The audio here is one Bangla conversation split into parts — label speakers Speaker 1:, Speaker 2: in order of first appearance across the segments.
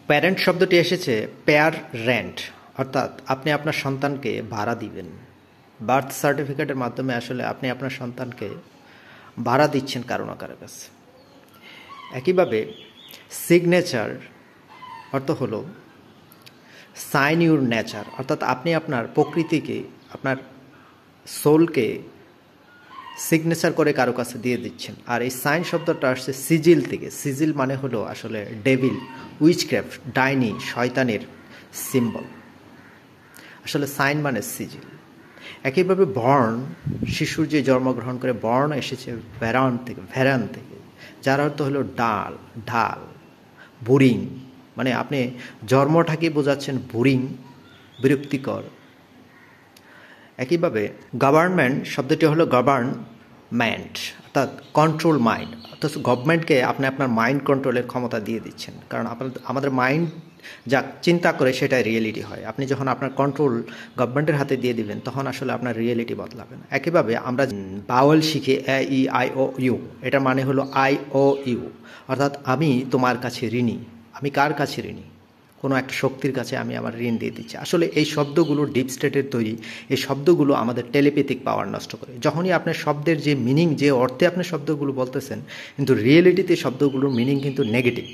Speaker 1: প্যারেন্ট শব্দটি এসেছে পেয়ার রেন্ট, অর্থাৎ আপনি আপনার সন্তানকে ভাড়া দিবেন। বার্থ সার্টিফিকেটের মাধ্যমে আসলে আপনি আপনার সন্তানকে ভাড়া দিচ্ছেন কারো না কারো কাছে। একইভাবে সিগনেচার অর্থ হলো সাইন ইউর নেচার, অর্থাৎ আপনি আপনার প্রকৃতিকে, আপনার সোলকে সিগনেচার করে কারো কাছে দিয়ে দিচ্ছেন। আর এই সাইন শব্দটা আসছে সিজিল থেকে। সিজিল মানে হলো আসলে ডেভিল, উইচক্রাফট, ডাইনি, শয়তানের সিম্বল। আসলে সাইন মানে সিজিল। একইভাবে বর্ণ, শিশুর যে জন্মগ্রহণ করে, বর্ণ এসেছে ভেরান থেকে, যার অর্থ হলো ডাল, ঢাল, বোরিং, মানে আপনি জন্মটাকে বোঝাচ্ছেন বোরিং, বিরক্তিকর। একইভাবে গভর্নমেন্ট শব্দটি হলো গভর্নমেন্ট, অর্থাৎ কন্ট্রোল মাইন্ড, অর্থাৎ গভর্নমেন্টকে আপনি আপনার মাইন্ড কন্ট্রোলের ক্ষমতা দিয়ে দিচ্ছেন। কারণ আমাদের মাইন্ড যা চিন্তা করে সেটাই রিয়েলিটি হয়। আপনি যখন আপনার কন্ট্রোল গভর্নমেন্টের হাতে দিয়ে দিবেন, তখন আসলে আপনার রিয়েলিটি বদলাবে না। একইভাবে আমরা বাওয়েল শিখে এ ই আই ও ইউ, এটা মানে হলো আই ও ইউ, অর্থাৎ আমি তোমার কাছে ঋণী। আমি কার কাছে ঋণী? কোনো একটা শক্তির কাছে আমি আমার ঋণ দিয়ে দিচ্ছি। আসলে এই শব্দগুলো ডিপ স্টেটের তৈরি। এই শব্দগুলো আমাদের টেলিপ্যাথিক পাওয়ার নষ্ট করে। যখনই আপনার শব্দের যে মিনিং, যে অর্থে আপনি শব্দগুলো বলতেছেন, কিন্তু রিয়েলিটিতে শব্দগুলোর মিনিং কিন্তু নেগেটিভ।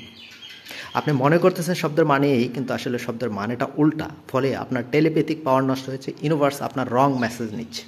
Speaker 1: আপনি মনে করতেছেন শব্দের মানে এই, কিন্তু আসলে শব্দের মানেটা উল্টা। ফলে আপনার টেলিপ্যাথিক পাওয়ার নষ্ট হয়েছে। ইউনিভার্স আপনার রং মেসেজ নিচ্ছে।